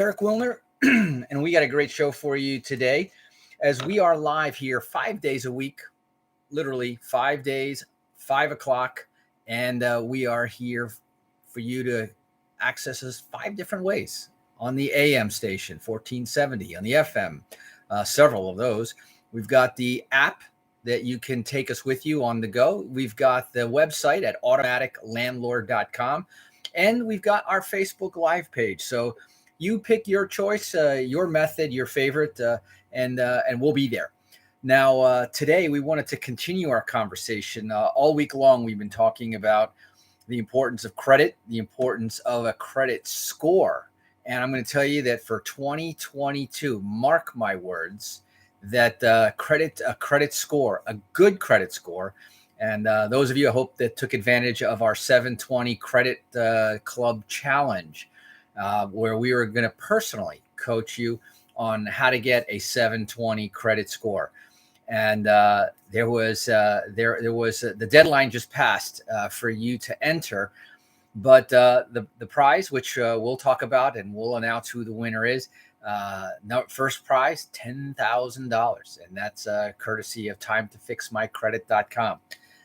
Eric Willner, and we got a great show for you today as we are live here 5 days a week, literally 5 days, 5 o'clock, and we are here for you to access us five different ways on the AM station, 1470, on the FM, several of those. We've got the app that you can take us with you on the go. We've got the website at automaticlandlord.com, and we've got our Facebook Live page. So you pick your choice, your method, your favorite, and we'll be there. Now, today we wanted to continue our conversation. All week long, we've been talking about the importance of credit, the importance of a credit score. And I'm going to tell you that for 2022, mark my words, that a credit score, a good credit score, and those of you I hope that took advantage of our 720 Credit Club Challenge, where we were going to personally coach you on how to get a 720 credit score. And there was the deadline just passed for you to enter, but the prize, which we'll talk about and we'll announce who the winner is. First prize, $10,000, and that's courtesy of timetofixmycredit.com.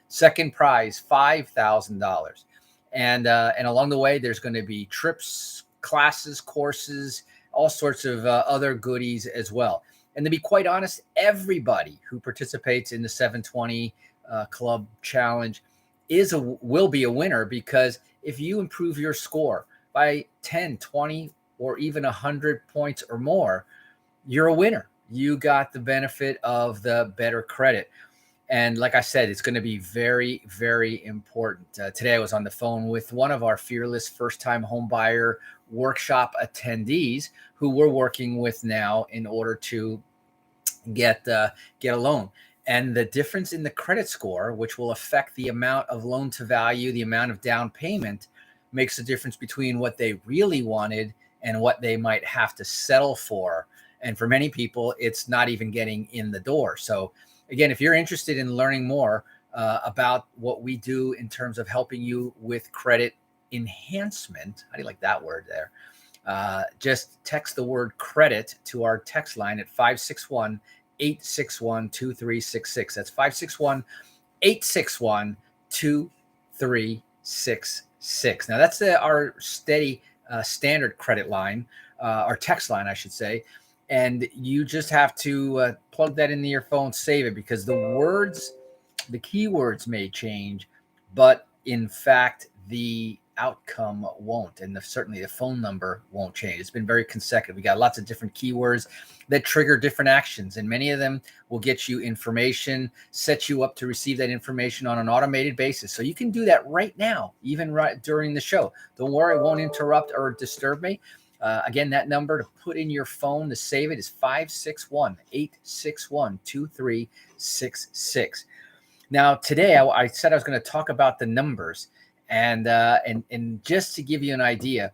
Second prize, $5,000, and along the way there's going to be trips, classes, courses, all sorts of other goodies as well. And to be quite honest, everybody who participates in the 720 Club Challenge will be a winner, because if you improve your score by 10, 20, or even 100 points or more, you're a winner. You got the benefit of the better credit. And like I said, it's going to be very, very important. Today I was on the phone with one of our fearless first-time homebuyer workshop attendees who we're working with now in order to get a loan. And the difference in the credit score, which will affect the amount of loan to value, the amount of down payment, makes the difference between what they really wanted and what they might have to settle for. And for many people, it's not even getting in the door. So again, if you're interested in learning more about what we do in terms of helping you with credit enhancement, how do you like that word there? Just text the word credit to our text line at 561-861-2366. That's 561-861-2366. Now that's our steady standard credit line, our text line, I should say. And you just have to plug that into your phone, save it, because the keywords may change, but in fact, the outcome won't. And certainly the phone number won't change. It's been very consecutive. We got lots of different keywords that trigger different actions, and many of them will get you information, set you up to receive that information on an automated basis. So you can do that right now, even right during the show. Don't worry, it won't interrupt or disturb me. Again, that number to put in your phone to save it is 561-861-2366. Now, today I said I was going to talk about the numbers, and just to give you an idea,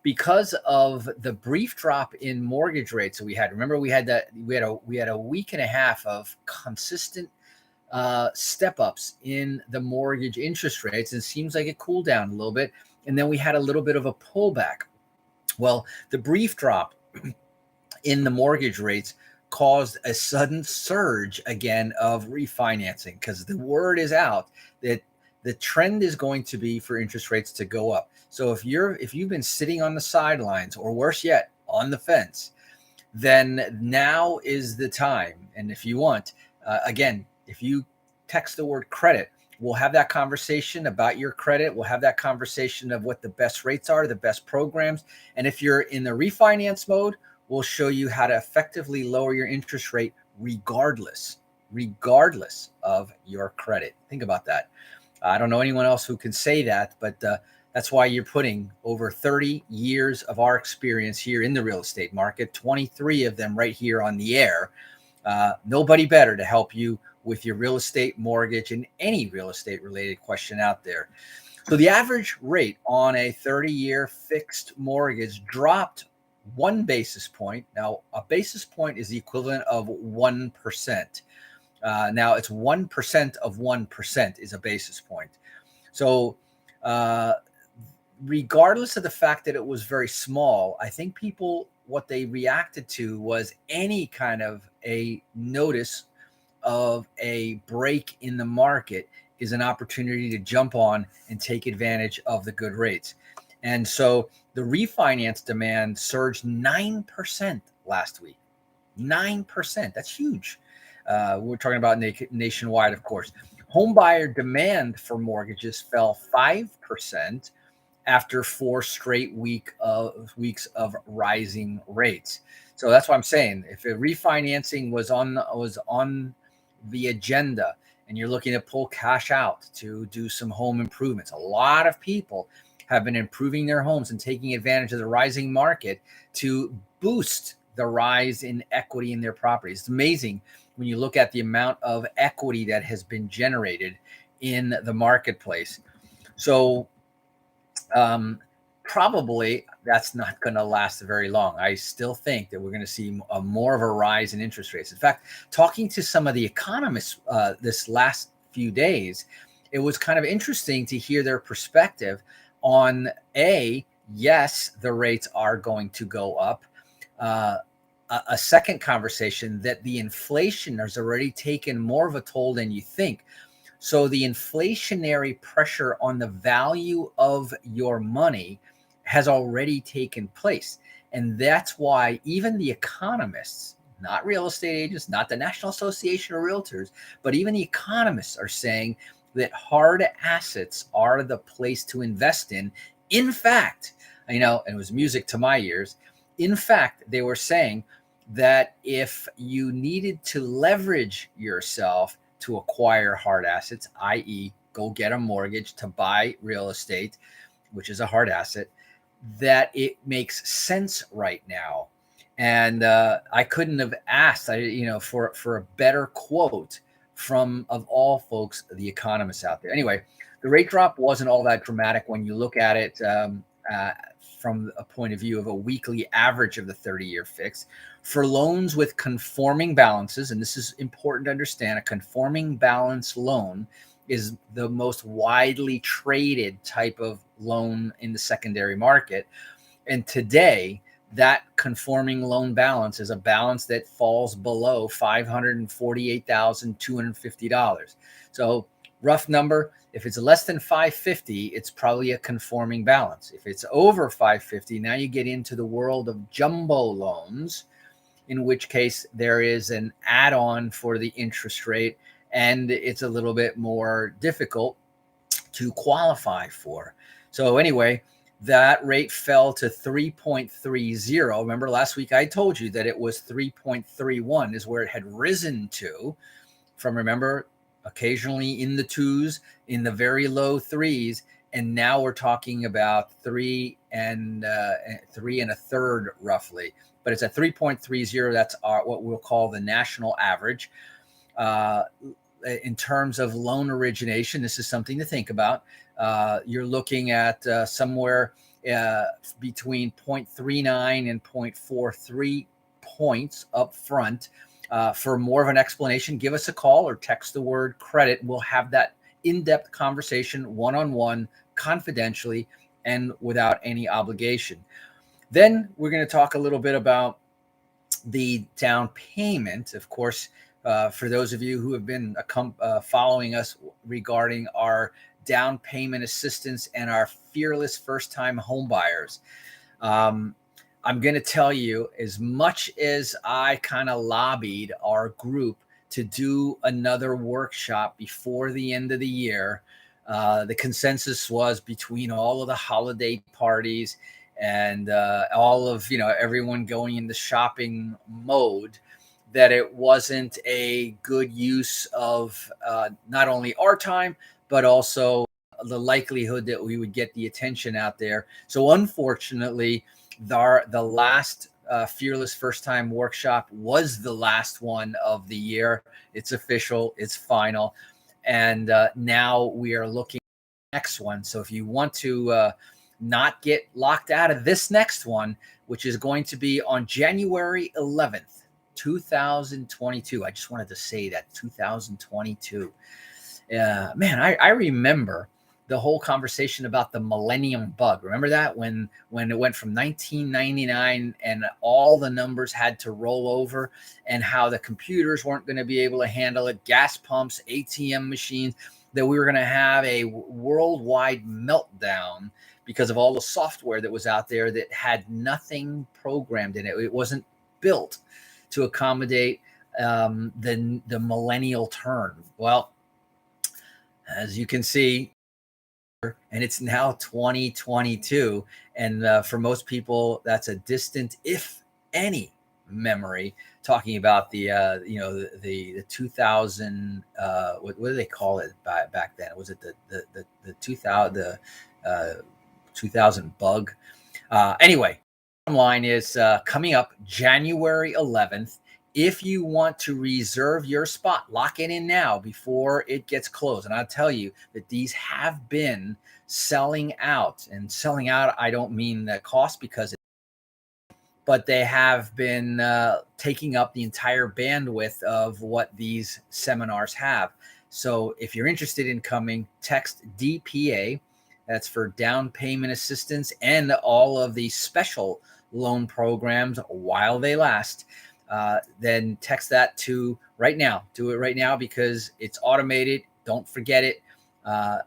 because of the brief drop in mortgage rates that we had. Remember, we had a week and a half of consistent step ups in the mortgage interest rates, and it seems like it cooled down a little bit, and then we had a little bit of a pullback. Well, the brief drop in the mortgage rates caused a sudden surge again of refinancing, because the word is out that the trend is going to be for interest rates to go up. So if you've been sitting on the sidelines, or worse yet, on the fence, then now is the time. And if you want, again, if you text the word credit, we'll have that conversation about your credit. We'll have that conversation of what the best rates are, the best programs. And if you're in the refinance mode, we'll show you how to effectively lower your interest rate regardless of your credit. Think about that. I don't know anyone else who can say that, but that's why you're putting over 30 years of our experience here in the real estate market, 23 of them right here on the air. Nobody better to help you with your real estate, mortgage, and any real estate related question out there. So the average rate on a 30-year fixed mortgage dropped 1 basis point. Now, a basis point is the equivalent of 1%. Now, it's 1% of 1% is a basis point. So regardless of the fact that it was very small, I think people what they reacted to was any kind of a notice of a break in the market is an opportunity to jump on and take advantage of the good rates. And so the refinance demand surged 9% last week. 9%. That's huge. We're talking about nationwide, of course. Homebuyer demand for mortgages fell 5% after 4 straight weeks of rising rates. So that's what I'm saying. If a refinancing was on the agenda and you're looking to pull cash out to do some home improvements, a lot of people have been improving their homes and taking advantage of the rising market to boost the rise in equity in their properties. It's amazing when you look at the amount of equity that has been generated in the marketplace. So probably that's not going to last very long. I still think that we're going to see more of a rise in interest rates. In fact, talking to some of the economists this last few days, it was kind of interesting to hear their perspective on yes, the rates are going to go up. A second conversation that the inflation has already taken more of a toll than you think. So the inflationary pressure on the value of your money has already taken place. And that's why even the economists, not real estate agents, not the National Association of Realtors, but even the economists are saying that hard assets are the place to invest in. In fact, and it was music to my ears. In fact, they were saying that if you needed to leverage yourself to acquire hard assets, i.e., go get a mortgage to buy real estate, which is a hard asset, that it makes sense right now. And I couldn't have asked, for a better quote from, of all folks, the economists out there. Anyway, the rate drop wasn't all that dramatic when you look at it from a point of view of a weekly average of the 30-year fix. For loans with conforming balances, and this is important to understand, a conforming balance loan is the most widely traded type of loan in the secondary market. And today, that conforming loan balance is a balance that falls below $548,250. So rough number, if it's less than 550, it's probably a conforming balance. If it's over 550, now you get into the world of jumbo loans, in which case there is an add-on for the interest rate, and it's a little bit more difficult to qualify for. So anyway, that rate fell to 3.30. Remember last week I told you that it was 3.31 is where it had risen to from, remember, occasionally in the twos, in the very low threes, and now we're talking about 3 3.33 roughly. But it's at 3.30. That's what we'll call the national average. In terms of loan origination, this is something to think about. You're looking at somewhere between 0.39 and 0.43 points up front. For more of an explanation, give us a call or text the word credit. We'll have that in-depth conversation one-on-one, confidentially, and without any obligation. Then we're going to talk a little bit about the down payment. Of course, for those of you who have been following us regarding our down payment assistance and our fearless first-time home buyers, I'm going to tell you, as much as I kind of lobbied our group to do another workshop before the end of the year, the consensus was, between all of the holiday parties and all of everyone going into shopping mode, that it wasn't a good use of not only our time, but also the likelihood that we would get the attention out there. So unfortunately, the last Fearless First Time Workshop was the last one of the year. It's official, it's final. And now we are looking at the next one. So if you want to not get locked out of this next one, which is going to be on January 11th, 2022. I just wanted to say that, 2022. Man, I remember the whole conversation about the millennium bug. Remember that when it went from 1999 and all the numbers had to roll over, and how the computers weren't going to be able to handle it, gas pumps, ATM machines, that we were going to have a worldwide meltdown because of all the software that was out there that had nothing programmed in it. It wasn't built to accommodate the millennial turn. Well, as you can see, and it's now 2022, and for most people that's a distant, if any, memory, talking about the the 2000, what do they call it back then? Was it the 2000 bug? Anyway, bottom line is, coming up January 11th. If you want to reserve your spot, lock it in now before it gets closed. And I'll tell you that these have been selling out. And selling out, I don't mean the cost, but they have been taking up the entire bandwidth of what these seminars have. So if you're interested in coming, text DPA. That's for down payment assistance and all of the special loan programs while they last. Then text that to right now. Do it right now because it's automated. Don't forget it. I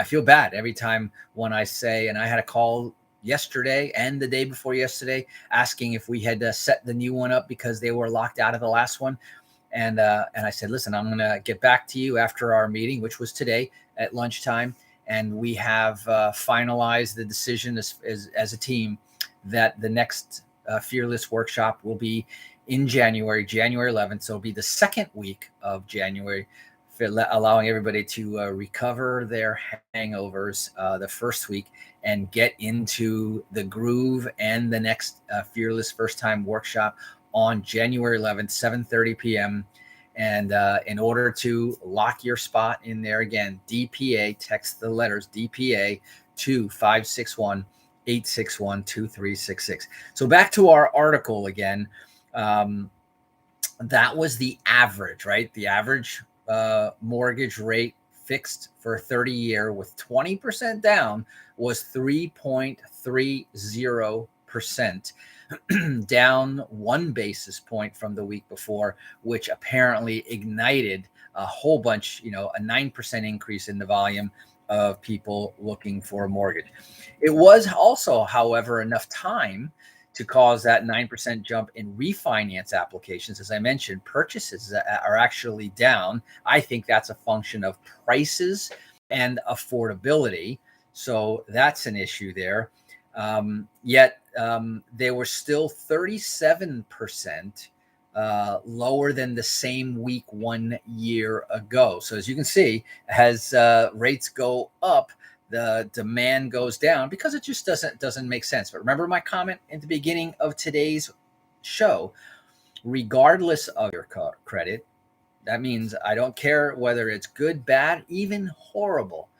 feel bad every time when I say, and I had a call yesterday and the day before yesterday asking if we had set the new one up because they were locked out of the last one. And I said, listen, I'm going to get back to you after our meeting, which was today at lunchtime. And we have finalized the decision as a team that the next Fearless workshop will be in January 11th. So it'll be the second week of January, allowing everybody to recover their hangovers the first week and get into the groove, and the next Fearless First Time workshop on January 11th, 7:30 p.m. And in order to lock your spot in there, again, DPA, text the letters DPA to 561-861-2366. So back to our article again. That was the average, right? The average mortgage rate fixed for a 30-year with 20% down was 3.30%. Down 1 basis point from the week before, which apparently ignited a whole bunch, a 9% increase in the volume of people looking for a mortgage. It was also, however, enough time to cause that 9% jump in refinance applications. As I mentioned, purchases are actually down. I think that's a function of prices and affordability. So that's an issue there. Yet they were still 37% lower than the same week 1 year ago. So as you can see, as rates go up, the demand goes down because it just doesn't make sense. But remember my comment at the beginning of today's show, regardless of your credit, that means I don't care whether it's good, bad, even horrible.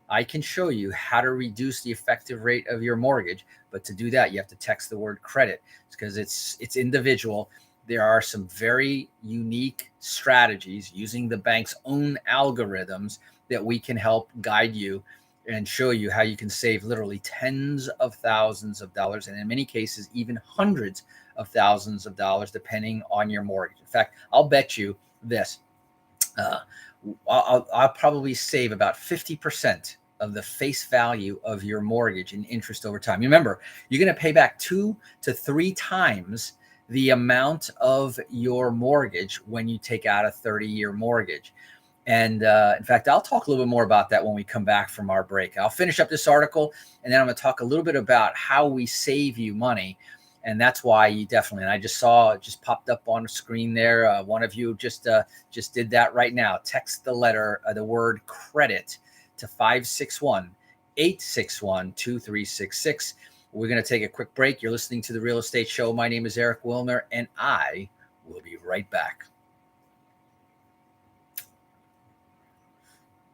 I can show you how to reduce the effective rate of your mortgage. But to do that, you have to text the word credit because it's individual. There are some very unique strategies using the bank's own algorithms that we can help guide you and show you how you can save literally tens of thousands of dollars, and in many cases, even hundreds of thousands of dollars, depending on your mortgage. In fact, I'll bet you this. I'll probably save about 50% of the face value of your mortgage in interest over time. Remember, you're going to pay back 2 to 3 times the amount of your mortgage when you take out a 30-year mortgage. And in fact, I'll talk a little bit more about that when we come back from our break. I'll finish up this article, and then I'm going to talk a little bit about how we save you money. And that's why you definitely, and I just saw it just popped up on the screen there. One of you just did that right now. Text the word credit to 561-861-2366. We're going to take a quick break. You're listening to The Real Estate Show. My name is Eric Willner, and I will be right back.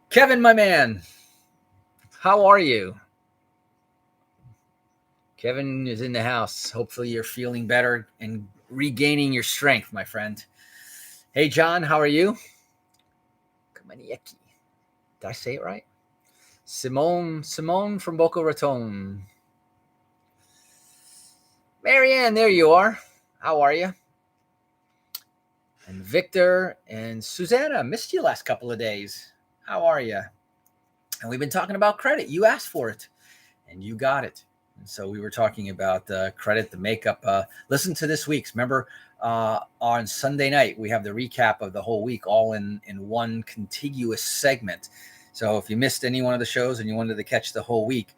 Kevin, my man, how are you? Kevin is in the house. Hopefully you're feeling better and regaining your strength, my friend. Hey, John, how are you? Did I say it right? Simone from Boca Raton. Marianne, there you are. How are you? And Victor and Susanna, missed you last couple of days. How are you? And we've been talking about credit. You asked for it, and you got it. And so we were talking about credit, the makeup. Listen to this week's. Remember, on Sunday night, we have the recap of the whole week all in one contiguous segment. So if you missed any one of the shows and you wanted to catch the whole week,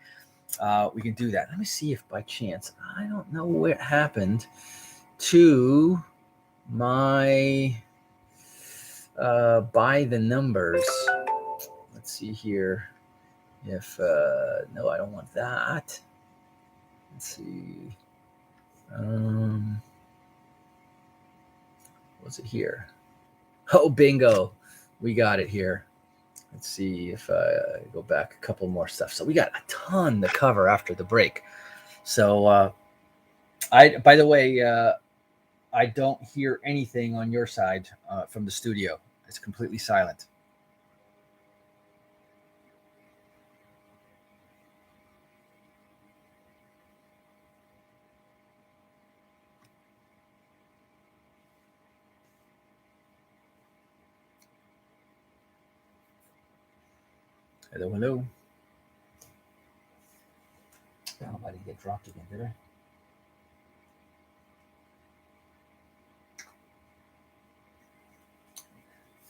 we can do that. Let me see if by chance, I don't know what happened to my by the numbers. Let's see here. If no, I don't want that. Let's see. What's it here? Oh, bingo. We got it here. Let's see if I go back a couple more stuff. So we got a ton to cover after the break. So by the way, I don't hear anything on your side from the studio. It's completely silent. Hello, hello. I didn't get dropped again, did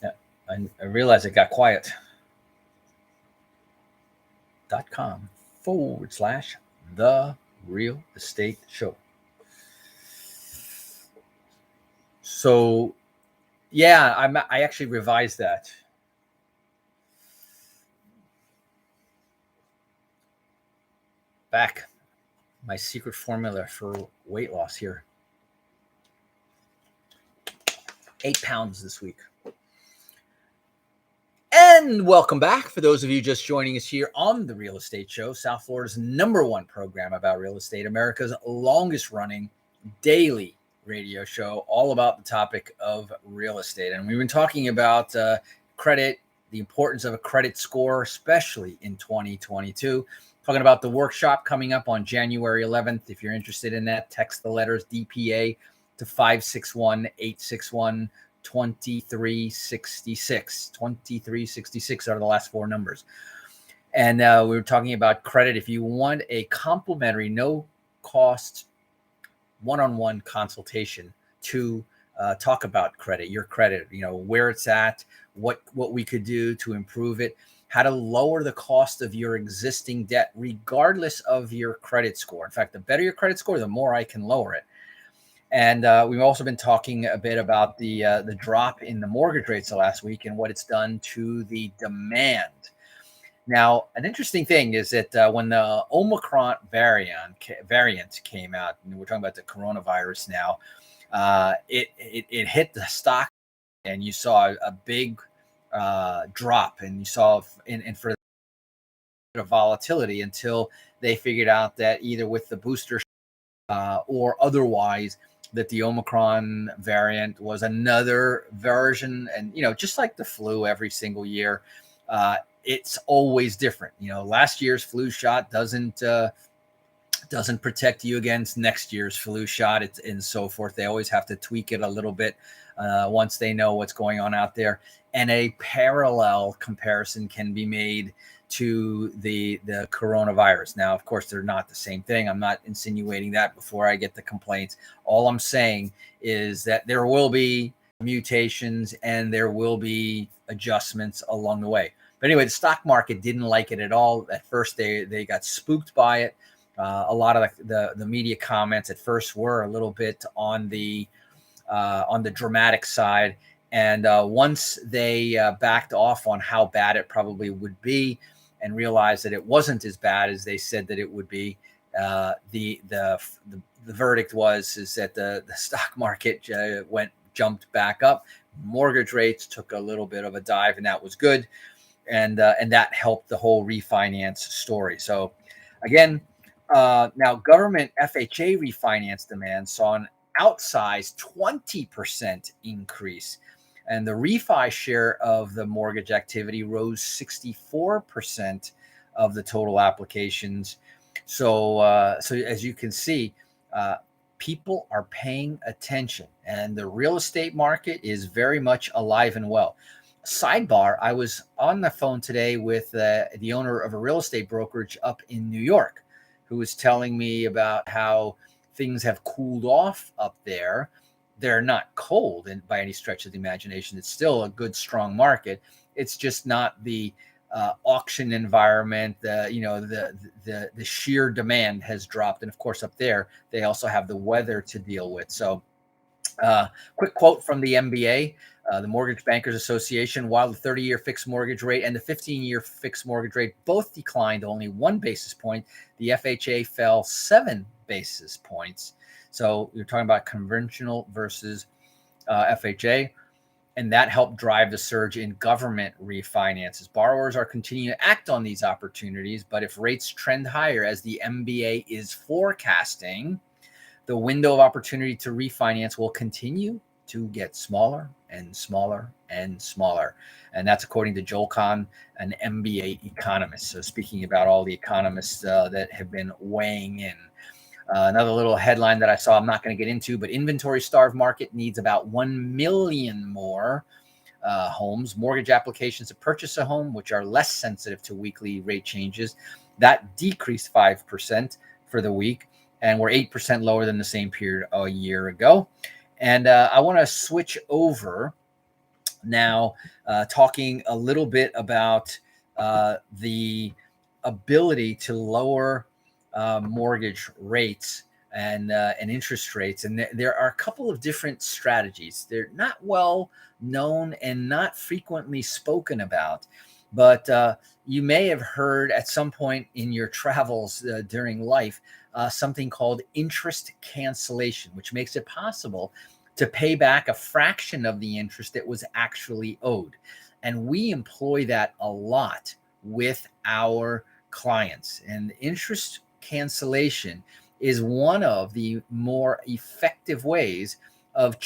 I? Yeah, I realized it got quiet. .com/The Real Estate Show. So, yeah, I actually revised that. Back, my secret formula for weight loss here. 8 pounds this week. And welcome back. For those of you just joining us here on The Real Estate Show, South Florida's #1 program about real estate, America's longest running daily radio show, all about the topic of real estate. And we've been talking about credit, the importance of a credit score, especially in 2022. Talking about the workshop coming up on January 11th. If you're interested in that, text the letters DPA to 561-861 2366. 2366 are the last 4 numbers. And we were talking about credit. If you want a complimentary, no cost, one-on-one consultation to talk about credit, your credit, where it's at, what we could do to improve it, how to lower the cost of your existing debt, regardless of your credit score. In fact, the better your credit score, the more I can lower it. And we've also been talking a bit about the drop in the mortgage rates the last week and what it's done to the demand. Now, an interesting thing is that when the Omicron variant came out, and we're talking about the coronavirus now, it hit the stock, and you saw a big drop, and you saw in for the volatility until they figured out that either with the booster or otherwise, that the Omicron variant was another version. And, just like the flu every single year, it's always different. Last year's flu shot doesn't protect you against next year's flu shot, and so forth. They always have to tweak it a little bit once they know what's going on out there. And a parallel comparison can be made to the coronavirus. Now, of course, they're not the same thing. I'm not insinuating that before I get the complaints. All I'm saying is that there will be mutations and there will be adjustments along the way. But anyway, the stock market didn't like it at all. At first, they got spooked by it. A lot of the media comments at first were a little bit on the dramatic side. And once they backed off on how bad it probably would be and realized that it wasn't as bad as they said that it would be, the verdict is that the stock market jumped back up. Mortgage rates took a little bit of a dive, and that was good. And that helped the whole refinance story. So again, now government FHA refinance demand saw an outsized 20% increase, and the refi share of the mortgage activity rose 64% of the total applications. So as you can see, people are paying attention, and the real estate market is very much alive and well. Sidebar: I was on the phone today with the owner of a real estate brokerage up in New York, who was telling me about how things have cooled off up there. They're not cold by any stretch of the imagination. It's still a good, strong market. It's just not the auction environment. The sheer demand has dropped, and of course, up there they also have the weather to deal with. So, quick quote from the MBA, the Mortgage Bankers Association: while the 30-year fixed mortgage rate and the 15-year fixed mortgage rate both declined only 1 basis point, the FHA fell 7 basis points. So you're talking about conventional versus FHA, and that helped drive the surge in government refinances. Borrowers are continuing to act on these opportunities, but if rates trend higher, as the MBA is forecasting, the window of opportunity to refinance will continue to get smaller and smaller and smaller. And that's according to Joel Kahn, an MBA economist. So speaking about all the economists that have been weighing in. Another little headline that I saw, I'm not going to get into, but inventory starved market needs about 1 million more homes. Mortgage applications to purchase a home, which are less sensitive to weekly rate changes, that decreased 5% for the week, and were 8% lower than the same period a year ago. And I want to switch over now, talking a little bit about the ability to lower mortgage rates and interest rates. And there are a couple of different strategies. They're not well known and not frequently spoken about, but you may have heard at some point in your travels during life something called interest cancellation, which makes it possible to pay back a fraction of the interest that was actually owed. And we employ that a lot with our clients. And interest cancellation is one of the more effective ways of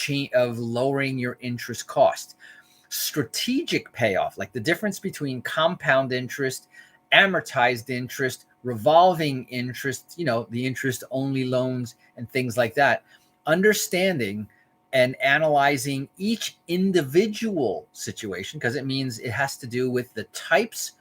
lowering your interest cost. Strategic payoff, like the difference between compound interest, amortized interest, revolving interest, the interest only loans and things like that. Understanding and analyzing each individual situation, because it means it has to do with the types,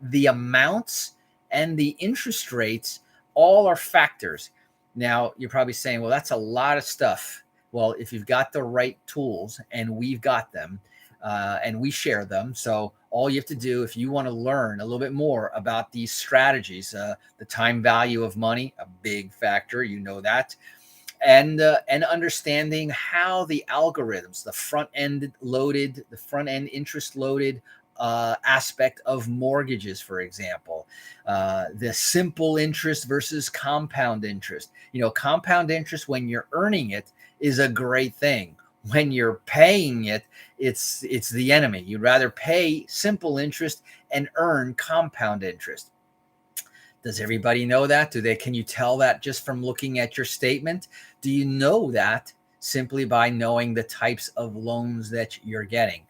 the amounts, and the interest rates. All are factors. Now, you're probably saying, well, that's a lot of stuff. Well, if you've got the right tools, and we've got them, and we share them. So all you have to do, if you want to learn a little bit more about these strategies, the time value of money, a big factor, that, and understanding how the algorithms, the front end interest loaded aspect of mortgages, for example, the simple interest versus compound interest. Compound interest, when you're earning it, is a great thing. When you're paying it, it's the enemy. You'd rather pay simple interest and earn compound interest. Does everybody know that? Can you tell that just from looking at your statement? Do you know that simply by knowing the types of loans that you're getting?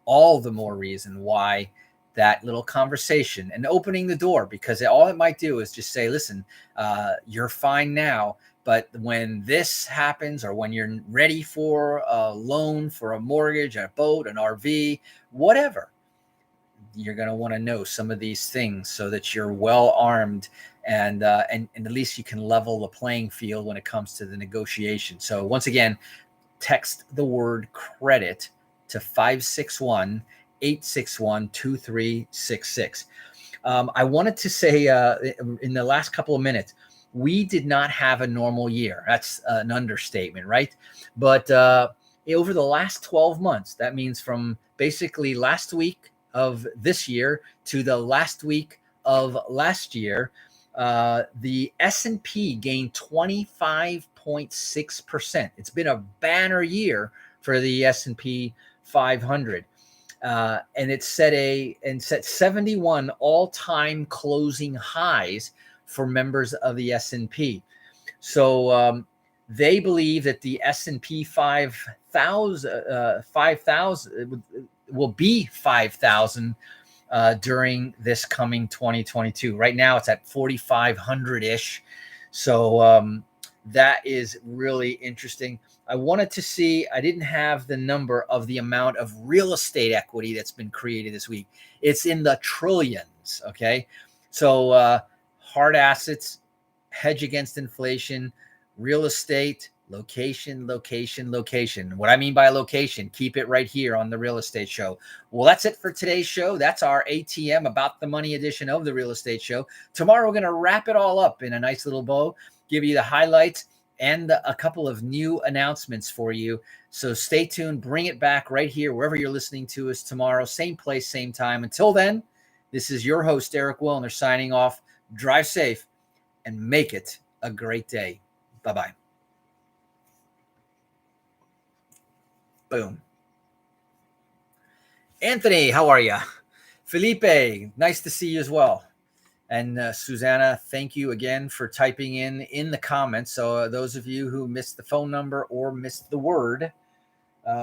All the more reason why that little conversation and opening the door, because all it might do is just say, listen, you're fine now, but when this happens, or when you're ready for a loan for a mortgage, a boat, an RV, whatever, you're going to want to know some of these things so that you're well armed, and at least you can level the playing field when it comes to the negotiation. So once again, text the word credit to 561-861-2366. I wanted to say in the last couple of minutes, we did not have a normal year. That's an understatement, right? But over the last 12 months, that means from basically last week of this year to the last week of last year, the S&P gained 25.6%. It's been a banner year for the S&P 500, and it set 71 all-time closing highs for members of the S&P. So they believe that the S&P 5,000 will be 5,000 during this coming 2022. Right now, it's at 4,500 ish. So that is really interesting. I wanted to see, I didn't have the number of the amount of real estate equity that's been created this week. It's in the trillions. Okay. So hard assets, hedge against inflation, real estate, location, location, location. What I mean by location, keep it right here on the Real Estate Show. Well, that's it for today's show. That's our ATM About the Money edition of the Real Estate Show. Tomorrow, we're going to wrap it all up in a nice little bow, give you the highlights and a couple of new announcements for you. So stay tuned. Bring it back right here, wherever you're listening to us tomorrow. Same place, same time. Until then, this is your host, Eric Willner, signing off. Drive safe and make it a great day. Bye-bye. Boom. Anthony, how are you? Felipe, nice to see you as well. And Susanna, thank you again for typing in the comments. So those of you who missed the phone number or missed the word,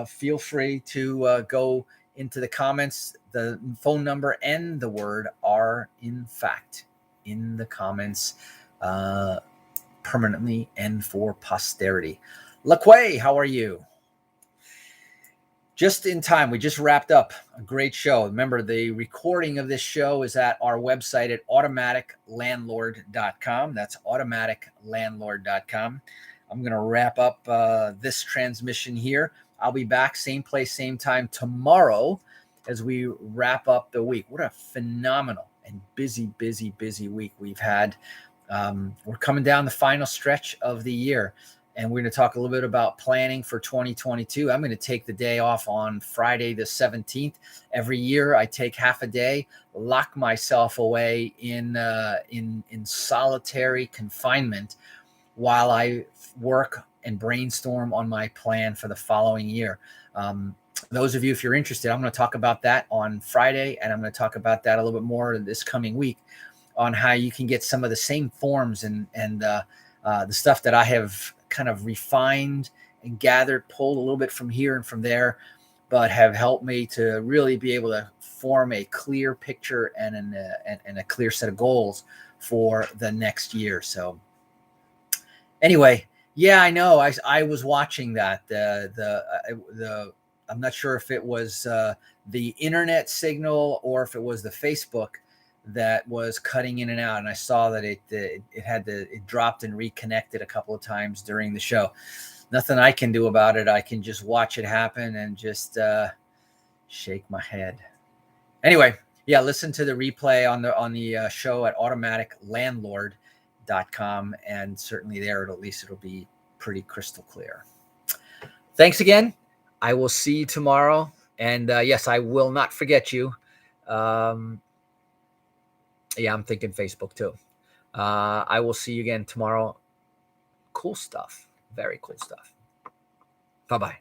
feel free to go into the comments. The phone number and the word are, in fact, in the comments permanently and for posterity. LaQuay, how are you? Just in time. We just wrapped up a great show. Remember, the recording of this show is at our website at automaticlandlord.com. That's automaticlandlord.com. I'm going to wrap up this transmission here. I'll be back same place, same time tomorrow as we wrap up the week. What a phenomenal and busy week we've had. We're coming down the final stretch of the year. And we're going to talk a little bit about planning for 2022. I'm going to take the day off on Friday the 17th. Every year I take half a day, lock myself away in solitary confinement while I work and brainstorm on my plan for the following year. Those of you, if you're interested, I'm going to talk about that on Friday, and I'm going to talk about that a little bit more this coming week on how you can get some of the same forms and the stuff that I have kind of refined and gathered, pulled a little bit from here and from there, but have helped me to really be able to form a clear picture and a clear set of goals for the next year. So anyway, yeah, I know. I was watching that. I'm not sure if it was the internet signal or if it was the Facebook that was cutting in and out, and I saw that it dropped and reconnected a couple of times during the show. Nothing I can do about it. I can just watch it happen and just shake my head. Anyway, yeah, listen to the replay on the show at automaticlandlord.com, and certainly there at least it'll be pretty crystal clear. Thanks again. I will see you tomorrow, and yes, I will not forget you. Yeah, I'm thinking Facebook too. I will see you again tomorrow. Cool stuff. Very cool stuff. Bye-bye.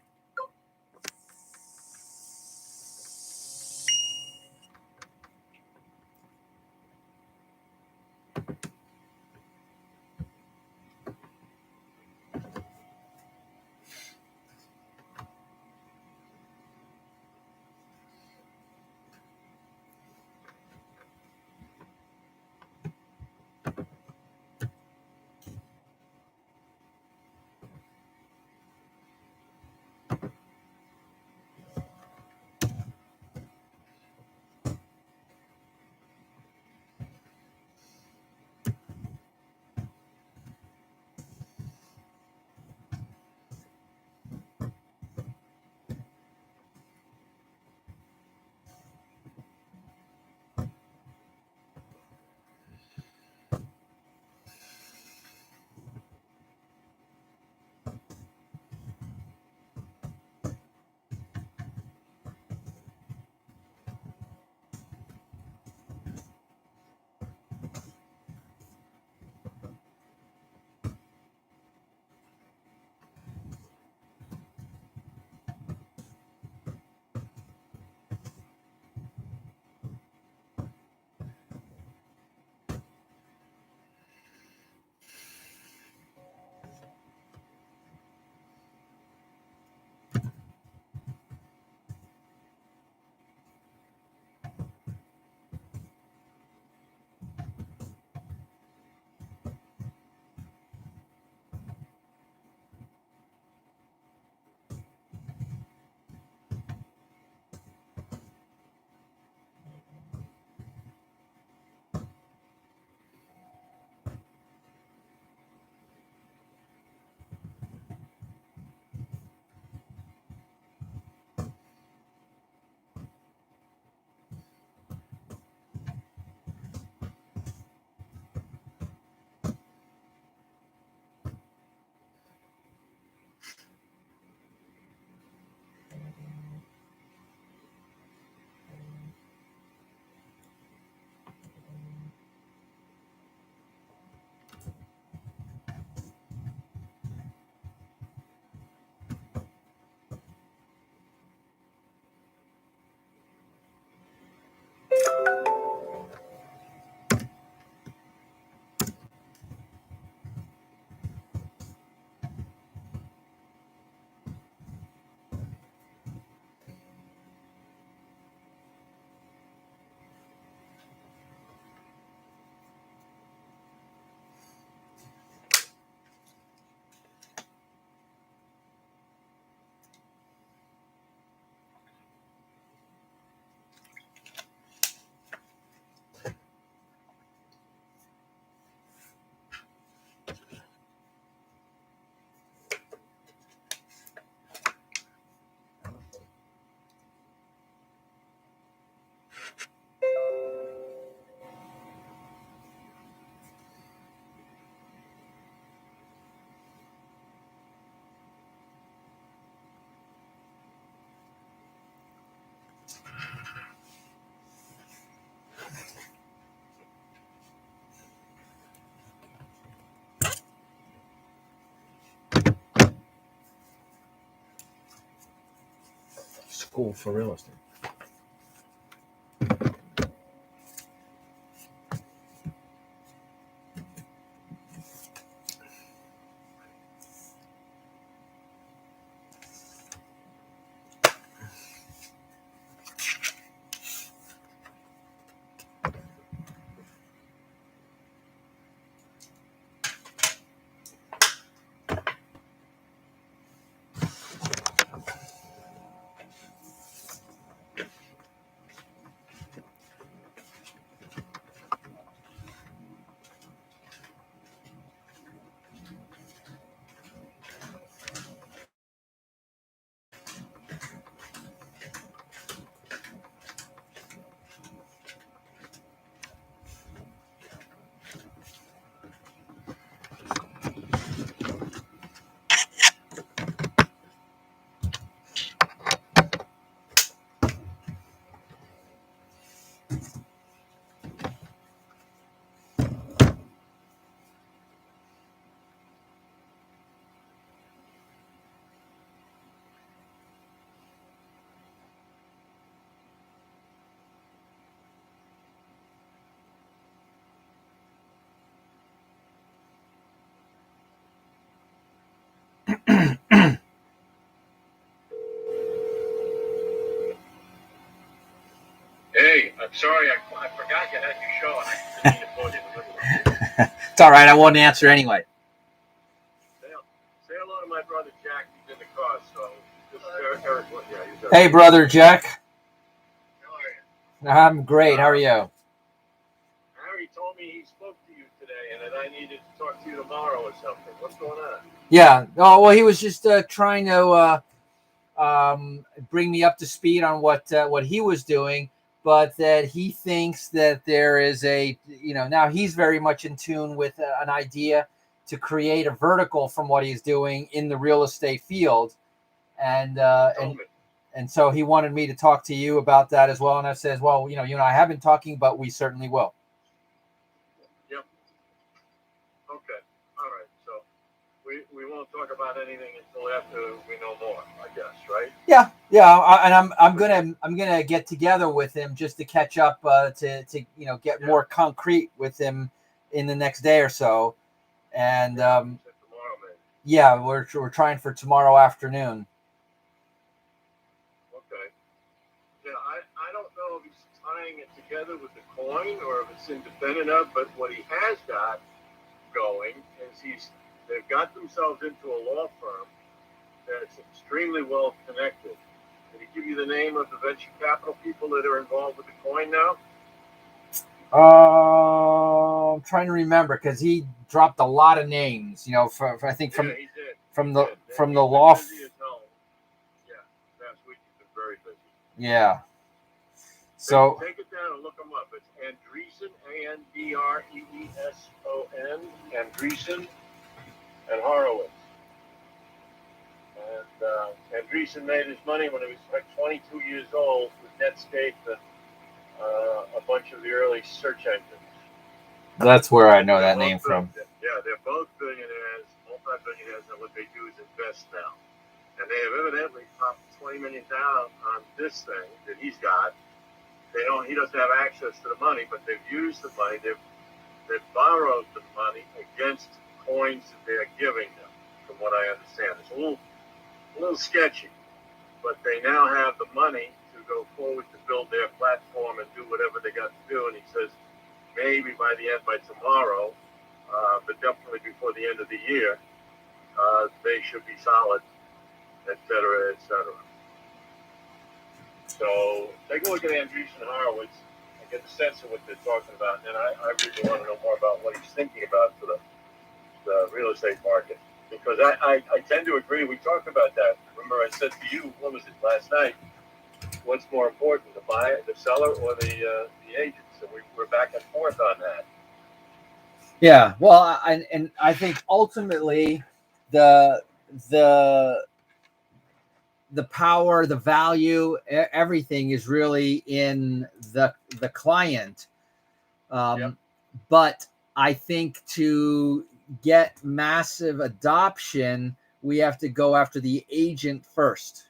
school for real estate. Hey, I'm sorry, I forgot you had your show, and I didn't mean to call you in the middle of it. It's all right. I won't answer anyway. Say hello to my brother Jack. He's in the car, so this is Eric. Yeah, he's there. Hey, brother Jack. How are you? I'm great. How are you? Harry told me he spoke to you today, and that I needed to talk to you tomorrow or something. What's going on? Yeah. Oh, well, he was just trying to bring me up to speed on what he was doing, but that he thinks that there is now he's very much in tune with an idea to create a vertical from what he's doing in the real estate field, and so he wanted me to talk to you about that as well. And I says, well, you and I have been talking, but we certainly will. Yep. Okay. All right. So we won't talk about anything until after we know more, I guess, right? Yeah. And I'm gonna get together with him just to catch up to get more concrete with him in the next day or so. And tomorrow, maybe. Yeah, we're trying for tomorrow afternoon. Okay. Yeah, I don't know if he's tying it together with the coin or if it's independent of, but what he has got going is they've got themselves into a law firm that's extremely well connected. Did he give you the name of the venture capital people that are involved with the coin now? I'm trying to remember because he dropped a lot of names. I think from the law. Yeah, last week he's been very busy. Yeah. So take it down and look him up. It's Andreessen, Andreeson, Andreessen and Horowitz. And Andreessen made his money when he was like 22 years old with Netscape and a bunch of the early search engines. That's where I know that name from. Yeah, they're both billionaires, multi-billionaires, and what they do is invest now. And they have evidently popped $20 million down on this thing that he's got. He doesn't have access to the money, but they've used the money. They've borrowed the money against coins that they are giving them, from what I understand. It's a little sketchy, but they now have the money to go forward to build their platform and do whatever they got to do. And he says maybe by tomorrow, but definitely before the end of the year, they should be solid, et cetera, et cetera. So take a look at Andreessen Horowitz and get a sense of what they're talking about. And I really want to know more about what he's thinking about for the real estate market. Because I tend to agree. We talked about that. Remember I said to you, what was it, last night? What's more important, the buyer, the seller, or the agent? So we're back and forth on that. Yeah, well, and I think ultimately the power, the value, everything is really in the client. But I think to get massive adoption, we have to go after the agent first.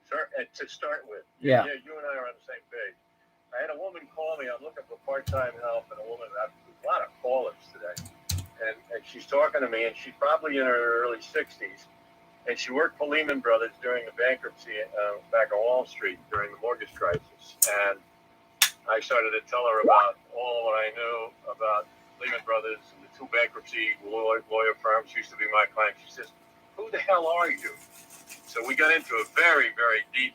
Sure, to start with. Yeah. You and I are on the same page. I had a woman call me. I'm looking for part-time help, and a woman. I have a lot of callers today, and she's talking to me, and she's probably in her early 60s, and she worked for Lehman Brothers during the bankruptcy back on Wall Street during the mortgage crisis, and I started to tell her about all what I knew about Lehman Brothers and the two bankruptcy lawyer firms used to be my client. She says, "Who the hell are you?" So we got into a very, very deep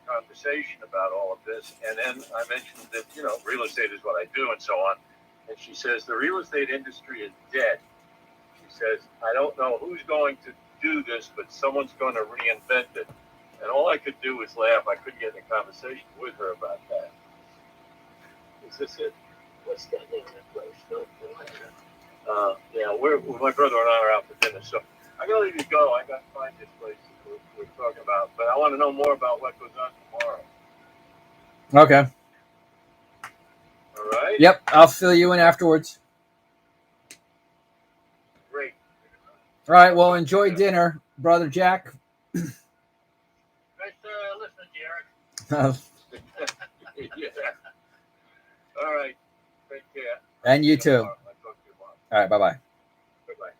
conversation about all of this. And then I mentioned that, real estate is what I do and so on. And she says, the real estate industry is dead. She says, I don't know who's going to do this, but someone's going to reinvent it. And all I could do was laugh. I couldn't get in a conversation with her about that. Is this it? What's that name of that place? No, yeah, my brother and I are out for dinner. So I got to leave you go. I got to find this place that we're talking about. But I want to know more about what goes on tomorrow. Okay. All right? Yep. I'll fill you in afterwards. Great. All right. Well, enjoy dinner, Brother Jack. Nice listening to you, Eric. Yeah. All right. Take care. And you too. I'll talk to you tomorrow. All right. Bye-bye. Goodbye.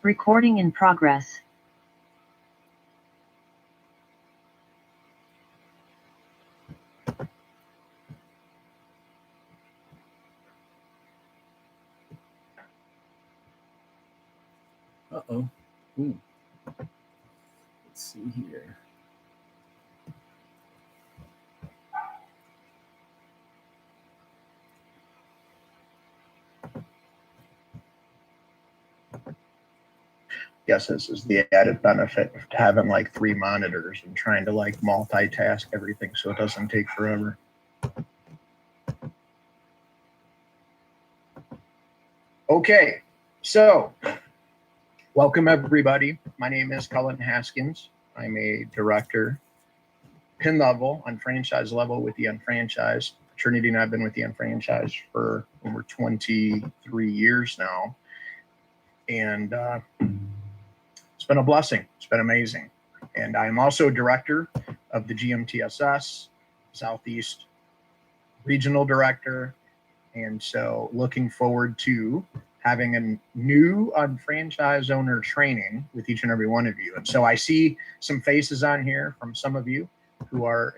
Recording in progress. Uh-oh. Ooh. Let's see here. Guess this is the added benefit of having like 3 monitors and trying to like multitask everything so it doesn't take forever. Okay, so welcome everybody. My name is Cullen Haskins. I'm a director, pin level, unfranchised level with the unfranchised. Trinity and I have been with the unfranchised for over 23 years now. And it's been a blessing. It's been amazing. And I'm also director of the GMTSS, Southeast Regional Director. And so looking forward to having a new unfranchised owner training with each and every one of you. And so I see some faces on here from some of you who are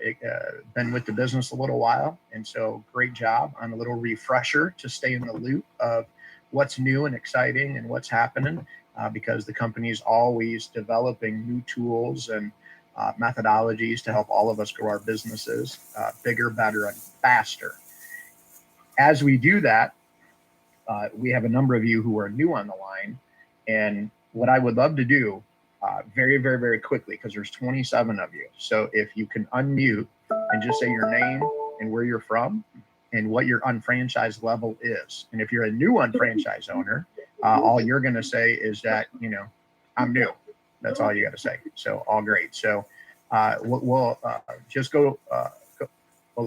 been with the business a little while. And so great job on a little refresher to stay in the loop of what's new and exciting and what's happening, because the company is always developing new tools and methodologies to help all of us grow our businesses bigger, better, and faster. As we do that, we have a number of you who are new on the line. And what I would love to do very, very, very quickly, because there's 27 of you. So if you can unmute and just say your name and where you're from and what your unfranchised level is. And if you're a new unfranchised owner, all you're going to say is that, you know, I'm new. That's all you got to say. So all great. So we'll just go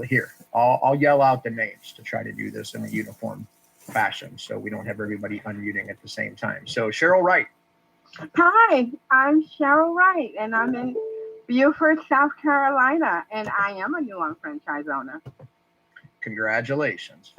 here. I'll yell out the names to try to do this in a uniform fashion so we don't have everybody unmuting at the same time. So Cheryl Wright. Hi, I'm Cheryl Wright, and I'm in Beaufort, South Carolina, and I am a new franchise owner. Congratulations.